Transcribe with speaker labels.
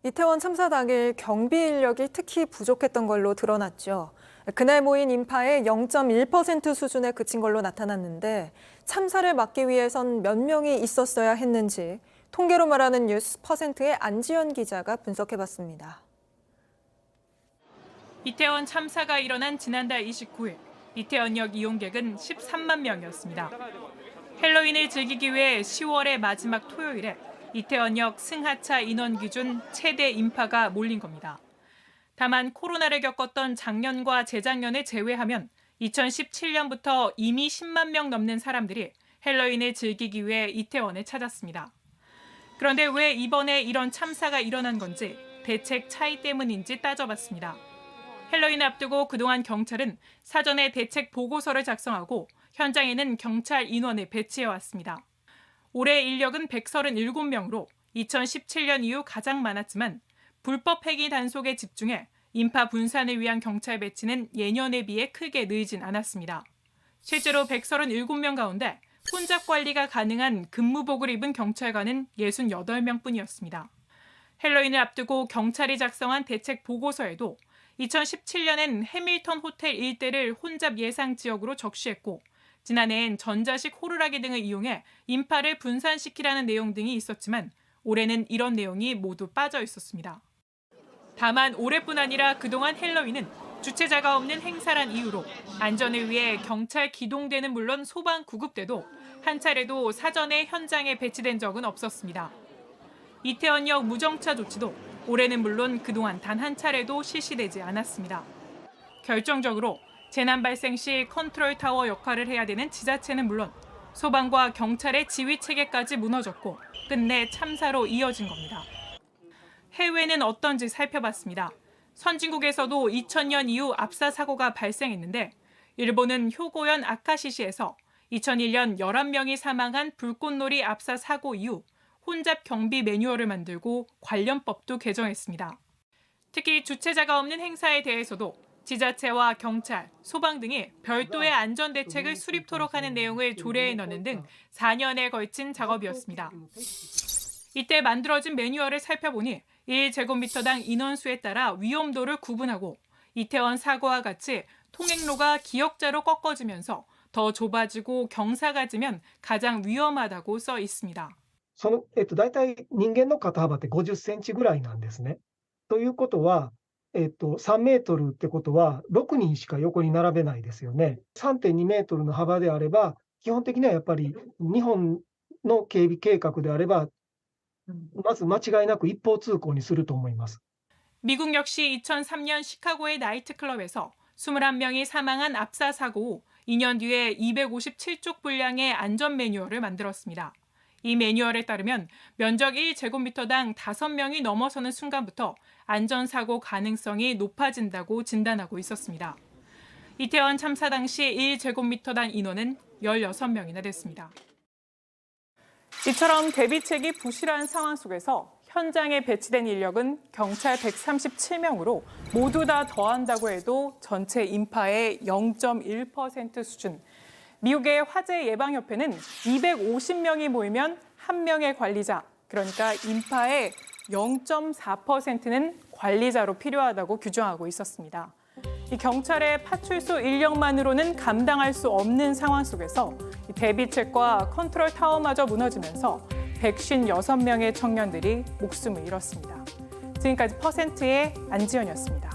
Speaker 1: 이태원 참사 당일 경비 인력이 특히 부족했던 걸로 드러났죠. 그날 모인 인파의 0.1% 수준에 그친 걸로 나타났는데 참사를 막기 위해선 몇 명이 있었어야 했는지 통계로 말하는 뉴스 퍼센트의 안지연 기자가 분석해봤습니다.
Speaker 2: 이태원 참사가 일어난 지난달 29일, 이태원역 이용객은 13만 명이었습니다. 헬로윈을 즐기기 위해 10월의 마지막 토요일에 이태원역 승하차 인원 기준 최대 인파가 몰린 겁니다. 다만 코로나를 겪었던 작년과 재작년을 제외하면 2017년부터 이미 10만 명 넘는 사람들이 헬로윈을 즐기기 위해 이태원을 찾았습니다. 그런데 왜 이번에 이런 참사가 일어난 건지 대책 차이 때문인지 따져봤습니다. 헬로윈을 앞두고 그동안 경찰은 사전에 대책 보고서를 작성하고 현장에는 경찰 인원을 배치해왔습니다. 올해 인력은 137명으로 2017년 이후 가장 많았지만 불법 폐기 단속에 집중해 인파 분산을 위한 경찰 배치는 예년에 비해 크게 늘진 않았습니다. 실제로 137명 가운데 혼잡 관리가 가능한 근무복을 입은 경찰관은 68명뿐이었습니다. 헬로윈을 앞두고 경찰이 작성한 대책 보고서에도 2017년엔 해밀턴 호텔 일대를 혼잡 예상 지역으로 적시했고 지난해엔 전자식 호루라기 등을 이용해 인파를 분산시키라는 내용 등이 있었지만 올해는 이런 내용이 모두 빠져 있었습니다. 다만 올해뿐 아니라 그동안 헬로윈은 주최자가 없는 행사란 이유로 안전을 위해 경찰 기동대는 물론 소방 구급대도 한 차례도 사전에 현장에 배치된 적은 없었습니다. 이태원역 무정차 조치도 올해는 물론 그동안 단 한 차례도 실시되지 않았습니다. 결정적으로 재난 발생 시 컨트롤 타워 역할을 해야 되는 지자체는 물론 소방과 경찰의 지휘 체계까지 무너졌고 끝내 참사로 이어진 겁니다. 해외는 어떤지 살펴봤습니다. 선진국에서도 2000년 이후 압사 사고가 발생했는데 일본은 효고현 아카시시에서 2001년 11명이 사망한 불꽃놀이 압사 사고 이후 혼잡 경비 매뉴얼을 만들고 관련법도 개정했습니다. 특히 주최자가 없는 행사에 대해서도 지자체와 경찰, 소방 등이 별도의 안전 대책을 수립토록 하는 내용을 조례에 넣는 등 4년에 걸친 작업이었습니다. 이때 만들어진 매뉴얼을 살펴보니 1제곱미터당 인원수에 따라 위험도를 구분하고 이태원 사고와 같이 통행로가 기역자로 꺾어지면서 더 좁아지고 경사가 지면 가장 위험하다고 써 있습니다.
Speaker 3: 大体人間の肩幅って50センチぐらいなんですね。ということは、3メートルってことは6人しか横に並べないですよね。3.2 メートルの幅であれば、基本的にはやっぱり日本の警備計画であれば、まず間違いなく一方通行にすると思います。
Speaker 2: 미국 역시 2003년 시카고의 나이트클럽에서 21명이 사망한 압사 사고 후 2년 뒤에 257쪽 분량의 안전 매뉴얼을 만들었습니다. 이 매뉴얼에 따르면 면적 1제곱미터당 5명이 넘어서는 순간부터 안전사고 가능성이 높아진다고 진단하고 있었습니다. 이태원 참사 당시 1제곱미터당 인원은 16명이나 됐습니다. 이처럼 대비책이 부실한 상황 속에서 현장에 배치된 인력은 경찰 137명으로 모두 다 더한다고 해도 전체 인파의 0.1% 수준. 미국의 화재 예방협회는 250명이 모이면 1명의 관리자, 그러니까 인파의 0.4%는 관리자로 필요하다고 규정하고 있었습니다. 이 경찰의 파출소 인력만으로는 감당할 수 없는 상황 속에서 대비책과 컨트롤 타워마저 무너지면서 156명의 청년들이 목숨을 잃었습니다. 지금까지 퍼센트의 안지연이었습니다.